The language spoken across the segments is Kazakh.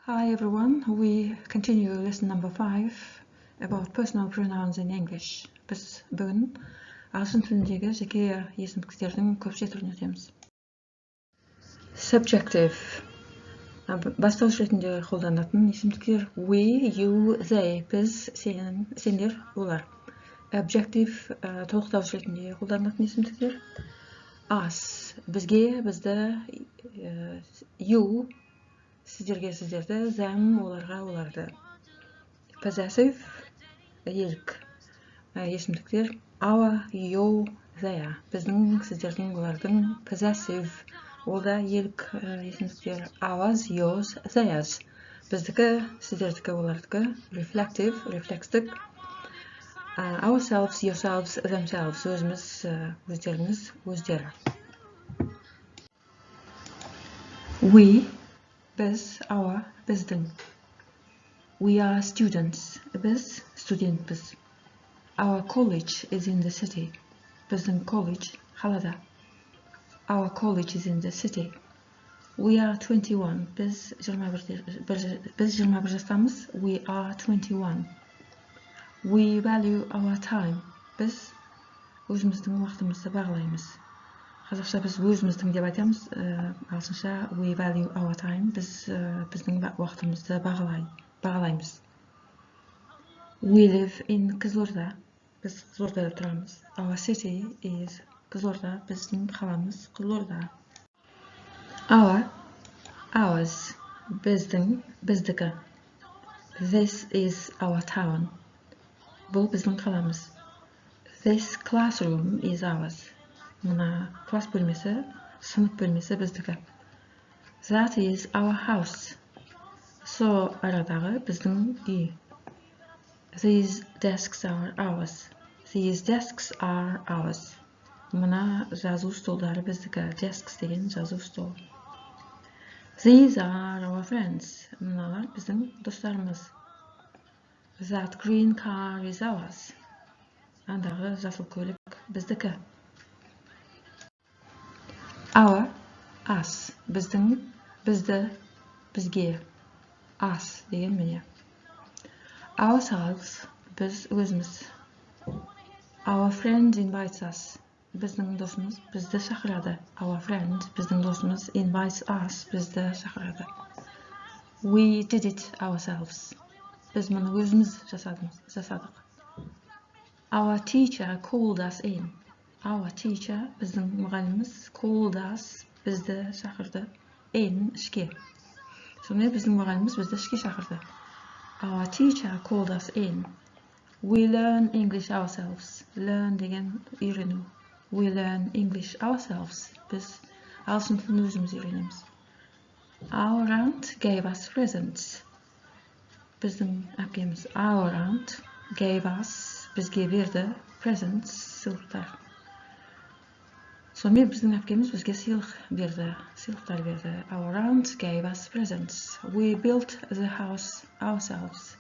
Hi everyone, we continue lesson number 5 about personal pronouns in English. Біз бүгін ағылшын тіліндегі жеке есімдіктердің көпше түрін өтеміз. Subjective. Бастауыш ретінде қолданатын есімдіктер we, you, they, біз, сен, сендер, олар. Objective толықтауыш ретінде қолданатын есімдіктер us, бізге, бізді, you, сіздерге, сіздерді, them, оларға, оларды. Possessive, иелік есімдіктер our, your, their, біздің, сіздердің, олардың. Possessive, ол да иелік есімдіктер ours, yours, theirs, біздікі, сіздердікі, олардікі. Reflective, рефлекстік ourselves, yourselves, themselves, өзіміз, өздеріңіз, өздері. We, biz, our, біздің. We are students, biz, студентпіз. Our college is in the city. Біздің college, қалада. Our college is in the city. We are 21, біз 21 жастамыз. We are 21. We value our time. Біз өзіміздің уақытымызды бағалаймыз. Қазақша біз өзіміздің деп айтамыз, ағылшынша we value our time. Біз біздің уақытымызды бағалаймыз. We live in Қызылорда. Біз Қызылордада тұрамыз. Our city is Қызылорда. Біздің қаламыз Қызылорда. Our, ours, біздің, біздікі. This is our town. Бұл біздің қаламыз. This classroom is ours. Мына класс бөлмесі, сынып бөлмесі біздікі. That is our house. Со арадағы біздің үй. These desks are ours. These desks are ours. Мына жазу столдары біздікі. Desks деген жазу стол. These are our friends. Мыналар біздің достарымыз. That green car is ours. Андағы жасыл көлік біздікі. Our, us, біздің, бізді, бізге. Us деген міне. Ourselves, біз өзіміз. Our friend invites us. Біздің досымыз бізді шақырады. Our friend, біздің досымыз invites us, бізді шақырады. We did it ourselves. Біз мұны өзіміз жасадық. Our teacher called us in. Our teacher, біздің мұғаліміміз, called us, бізді шақырды. In, ішке. Сонымен біздің мұғаліміміз бізді ішке шақырды. Our teacher called us in. We learn English ourselves. Learn деген үйрену. We learn English ourselves. Біз ағылшын тілін өзіміз үйренеміз. Our aunt gave us presents. Біздің әпкеміз our aunt gave us, бізге берді, presents, сыйлықтар. Сонымен біздің әпкеміз бізге сыйлықтар берді. Our aunt gave us presents. We built the house ourselves.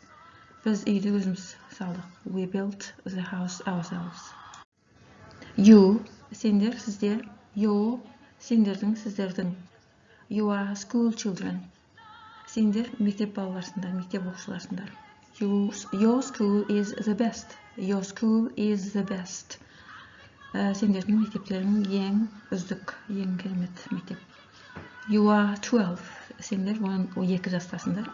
Біз үйді өзіміз салдық. We built the house ourselves. You, сендер, сіздер. You, сендердің, сіздердің. You are school children. Сендер мектеп балаларсыңдар, мектеп оқушыларсыңдар. Your school is the best. Your school is the best. Сендердің мектептерің ең үздік, ең керемет мектеп. You are 12. Сендер 12 жастасыңдар.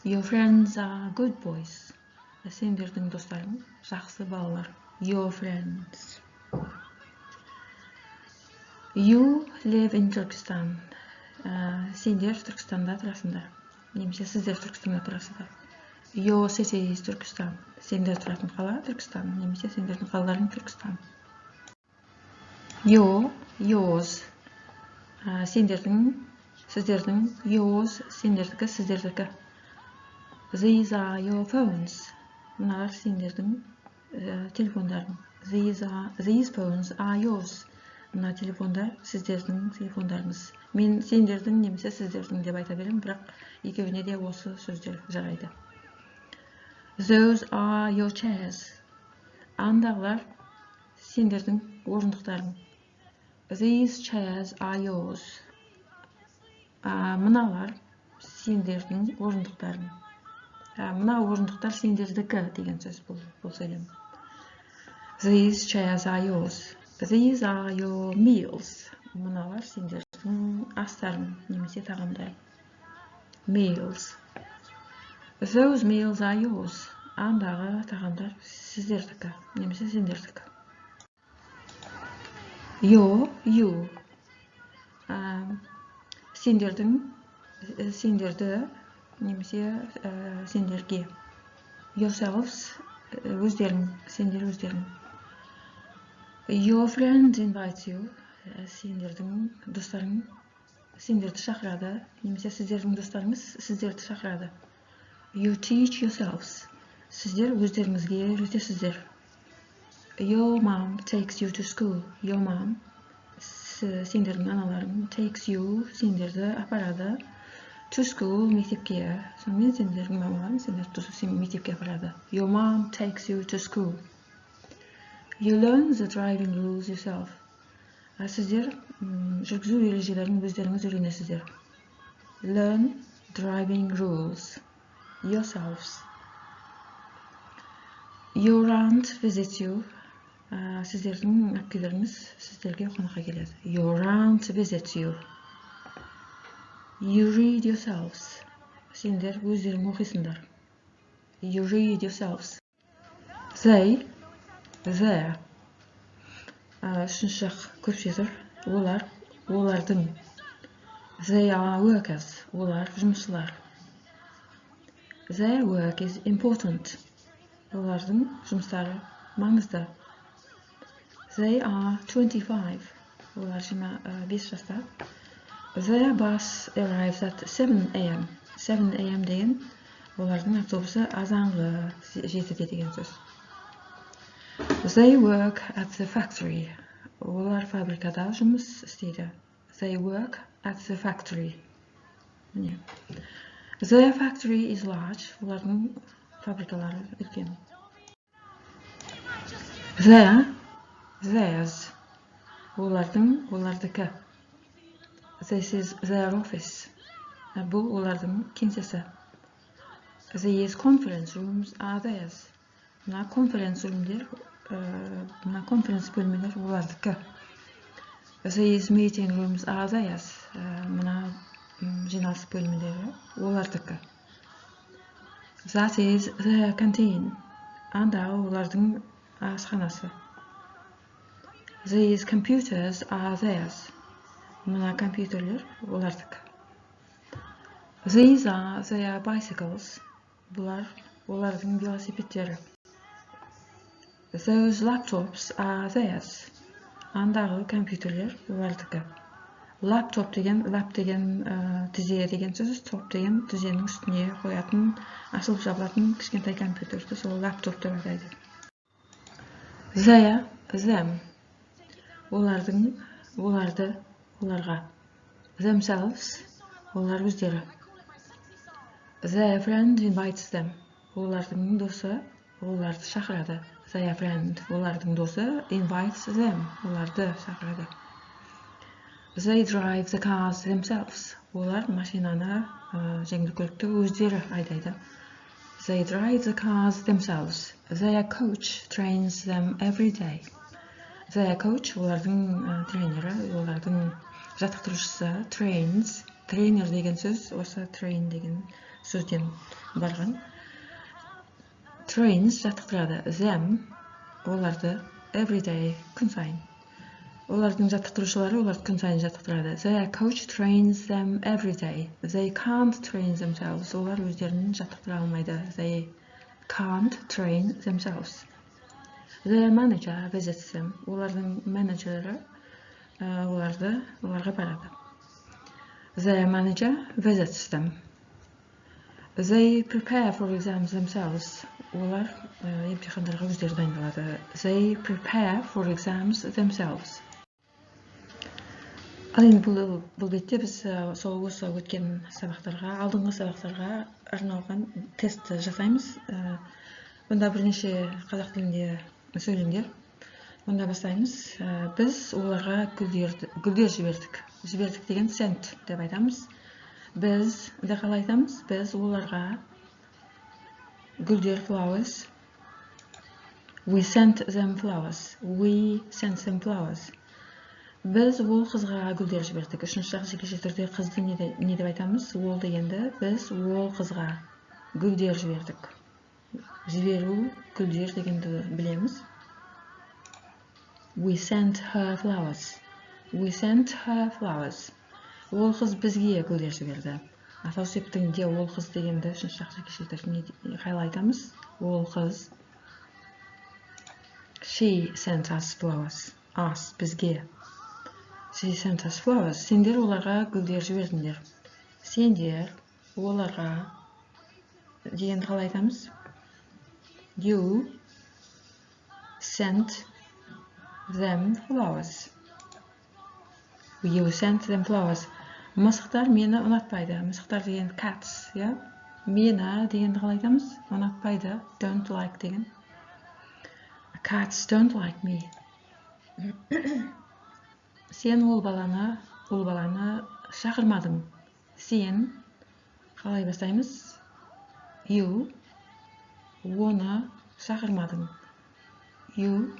Your friends are good boys. Сендердің достарың жақсы балалар. Your friends. You live in Turkestan. Сендер Түркістанда тұрасыңдар. Немесе сіздер Түркістанда тұрасыздар. Your city is Turkestan. Сендер тұратын қала Түркістан. Немесе сендердің қалаларың Түркістан. Your, yours. Сендердің, сіздердің. Yours, сендердікі, сіздердікі. These are your phones. Мыналар сендердің телефондарың. These phones are yours. Мына телефондар сіздердің телефондарыңыз. Мен сендердің немесе сіздердің деп айта беремін, бірақ екеуіне де осы сөздер жарайды. Those are your chairs. Андағылар сендердің орындықтарың. These chairs are yours. Мыналар сендердің орындықтарың. Мына орындықтар сендердікі деген сөз бұл сөйлем. These chairs are yours. These are your meals. Мыналар сендердің астарың немесе тағамдар. Meals. Those meals are yours. Андағы тағамдар сіздердікі немесе сендердікі. You. Сендерді немесе сендерге. Yourselves, өздерің, сендер өздерің. Your friend invites you, сендердің достарың сендерді шақырады, немесе сіздердің достарыңыз сіздерді шақырады. You teach yourselves, сіздер өздеріңізге үйретесіздер. Your mom takes you to school. Your mom, сендердің аналарың, takes you, сендерді апарады, to school, мектепке. Сонымен сендердің мамаларың сендерді мектепке апарады. Your mom takes you to school. You learn the driving rules yourself. Сіздер жүргізу ережелерін өздеріңіз үйренесіздер. Learn driving rules yourselves. Your aunt visits you. Сіздердің әпкелеріңіз сіздерге қонаққа келеді. Your aunt visits you. You read yourselves. Сендер өздерің оқисыңдар. You read yourselves. They, their. Үшінші жақ көпшетір. Олардың. They are workers. Олар жұмысшылар. Their work is important. Олардың жұмыстары маңызды. They are 25. Олар 25 жаста. Their bus arrives at 7 a.m. 7 a.m. деген олардың автобусы азанғы 7-де деген сөз. They work at the factory. Олар фабрикада жұмыс істейді. They work at the factory. Their factory is large. Олардың фабрикалары үлкен. Theirs. Олардікі. This is their office. Бұл олардың кеңсесі. These conference rooms are theirs. Мына конференц бөлмелер олардікі. These meeting rooms are theirs. Мына жиналыс бөлмелері олардікі. That is their canteen. Андағы олардың асханасы. These computers are theirs. Мына компьютерлер олардікі. These are their bicycles. Бұлар олардың велосипедтері. Those laptops are theirs. Андағы компьютерлер олардікі. Laptop деген, lap деген тізе деген сөз, топ деген тізенің үстіне қоятын, ашылып жабылатын кішкентай компьютерді сол laptop деп атайды. Their, them. Оларды, оларға. Themselves, олар өздері. Their friend invites them. Олардың досы, оларды шақырады. Their friend, олардың досы, invites them. Оларды шақырады. They drive the cars themselves. Олар машинаны, жеңіл көлікті өздері айдайды. They drive the cars themselves. Their coach trains them every day. Their coach, олардың тренері, олардың жаттықтырушысы, trains. Тренер деген сөз, осы train деген сөзден барған. Trains жаттықтырады. Them, оларды, every day, күн сайын. Олардың жаттықтырушылары оларды күн сайын жаттықтырады. Their coach trains them every day. They can't train themselves. Олар өздерін жаттықтыра алмайды. They can't train themselves. Their manager visits them. Олардың менеджері оларға барады. Their manager visits them. They prepare for exams themselves. Олар емтихандарға өздері дайындалады. They prepare for exams themselves. Ал енді бұл бетте біз осы өткен сабақтарға, алдыңғы сабақтарға арналған тест жасаймыз. Бұнда бірнеше қазақ тілінде сөйлемдер. Бұнда бастаймыз. Біз оларға гүлдер жібердік. Жібердік деген sent деп айтамыз. Biz де қалай айтамыз? Біз оларға гүлдер, flowers. We sent them flowers. We sent them flowers. Біз ол қызға гүлдер жібердік. Үшінші шақ жекеше түрде қызды не деп айтамыз? Ол дегенді біз ол қызға гүлдер жібердік. Жіберу, гүлдер дегенді білеміз. We sent her flowers. We sent her flowers. Ол қыз бізге гүлдер жіберді. Атау септігінде ол қыз дегенді үшінші шақ жекеше түрде қалай айтамыз? Ол қыз. She sent us flowers. Us, бізге. She sent us flowers. Сендер оларға гүлдер жібердіңдер. Сендер оларға дегенді қалай айтамыз? You sent them flowers. You sent them flowers. Мысықтар мені ұнатпайды. Мысықтар деген cats, я? Мені дегенді қалай айтамыз? Ұнатпайды. Don't like деген. Cats don't like me. Сен ол баланы шақырмадың. Сен қалай бастаймыз? You оны шақырмадың. You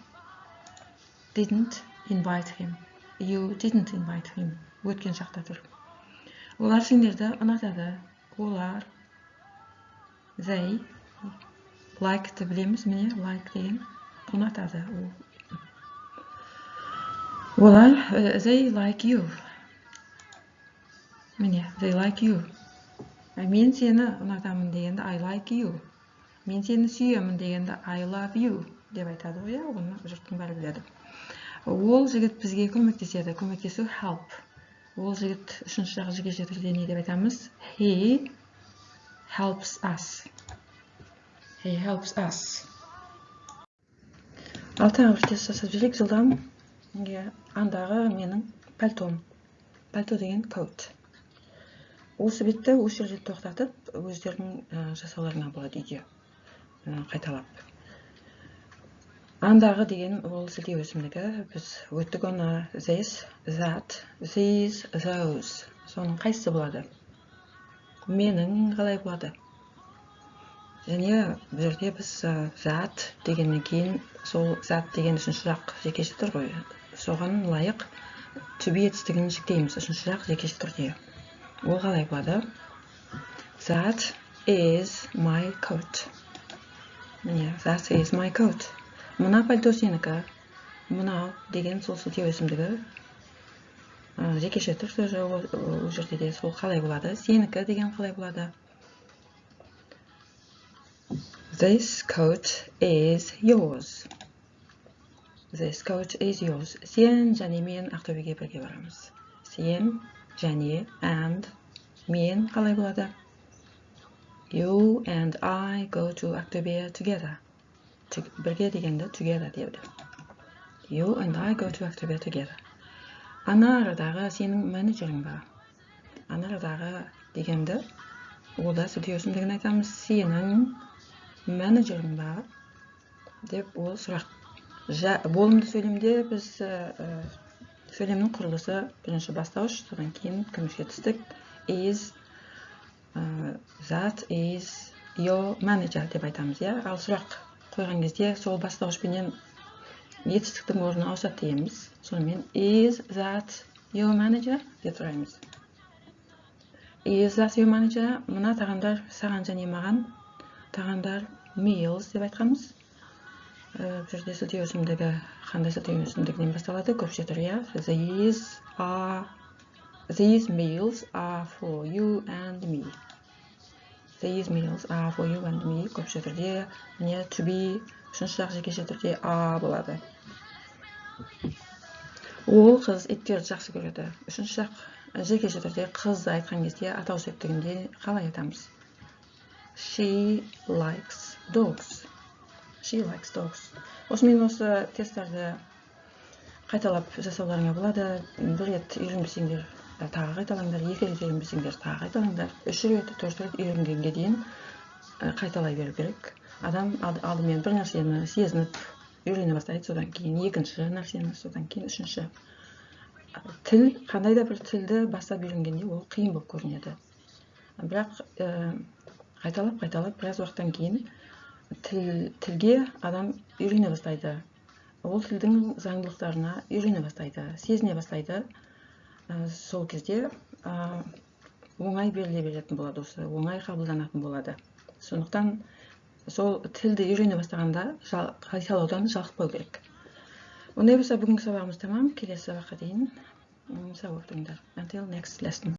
didn't invite him. You didn't invite him. Өткен шақта тұр. Олар сендерді ұнатады. Олар they like-ті білеміз, міне like деген ұнатады. Олар they like you. Міне they like you. Мен сені ұнатамын дегенде I like you. Мен сені сүйемін дегенде I love you деп айтады ғой, оны жұрттың бәрі біледі. Ол жігіт бізге көмектеседі. Көмектесу help. Ол жігіт үшінші жағы жекеше түрде не деп айтамыз? He helps us. He helps us. Ал тағы бір тест жасап жүрек жылдам. Андағы менің пальтом. Пальто деген coat. Осы бетті осы жерде тоқтатып, өздерінің жасауларына болады үйде. Қайталап. Андағы деген ол сілтеу өсімдігі. Біз өттік оны this, that, these, those. Соның қайсысы болады? Менің қалай болады? Және бұл жерде біз that дегеннен кейін сол that деген үшінші жақ жекеше тұр ғой. Соған лайық to be етістігін шектейміз үшінші жақ жекеше түрде. Ол қалай болады? That is my coat. Міне, that is my coat. Мына пальто сенікі. Мынау деген сол сілтеу өсімдігі. Жекеше тұр ол жерде де сол қалай болады? Сенікі деген қалай болады? This coat is yours. This coat is yours. Сен және мен Ақтөбеге бірге барамыз. Сен және and мен қалай болады? You and I go to Ақтөбе together. Бірге дегенді together деді. You and I go to Ақтөбе together. Ана арадағы сенің менеджерің ба? Ана арадағы дегенді ода сілтеу өсімдігін айтамыз. Сенің менеджерің ба? Деп ол сұрақ. Болымды сөйлемде біз сөйлемнің құрылысы бірінші бастауыш, содан кейін көмекші етістік is, that is your manager деп айтамыз, я? Ал сұрақ қойған кезде сол бастауышпенен етістіктің орнына ауысады дейміз. Сонымен is that your manager деп сұраймыз. Is that your manager? Мына тағамдар саған және маған тағамдар meals деп айтқанбыз. Бұл жерде сілтеу өсімдігі қандай сілтеу өсімдігінен басталады? Көпше тұр, я? These meals are for you and me. These meals are for you and me. Көпше түрде не to be үшінші жақ жекеше түрде a болады. Ол қыз иттерді жақсы көреді. Үшінші жақ жекеше түрде қызды айтқан кезде атау септігінде қалай айтамыз? She likes dogs. She likes dogs. Осымен осы тесттарды қайталап жасауларыңа болады. Бір рет үйренбесеңдер тағы қайталаңдар, екі рет үйренбесеңдер тағы қайталаңдар. Үш рет, төрт рет үйренгенге дейін қайталай беру керек. Адам алдымен бір нәрсені сезініп үйрене бастайды, содан кейін екінші нәрсені, содан кейін үшінші. Тіл, қандай да бір тілді бастап үйренгенде ол қиын болып көрінеді. Бірақ қайталап біраз уақыттан кейін тілге адам үйрене бастайды. Ол тілдің заңдылықтарына үйрене бастайды, сезіне бастайды. Сол кезде оңай беріле беретін болады, осы оңай қабылданатын болады. Сондықтан сол тілді үйрене бастағанда қайталаудан жалықпау керек. Ондай болса, бүгінгі сабағымыз тамам. Келесі сабаққа дейін сау болыңдар. Until next lesson.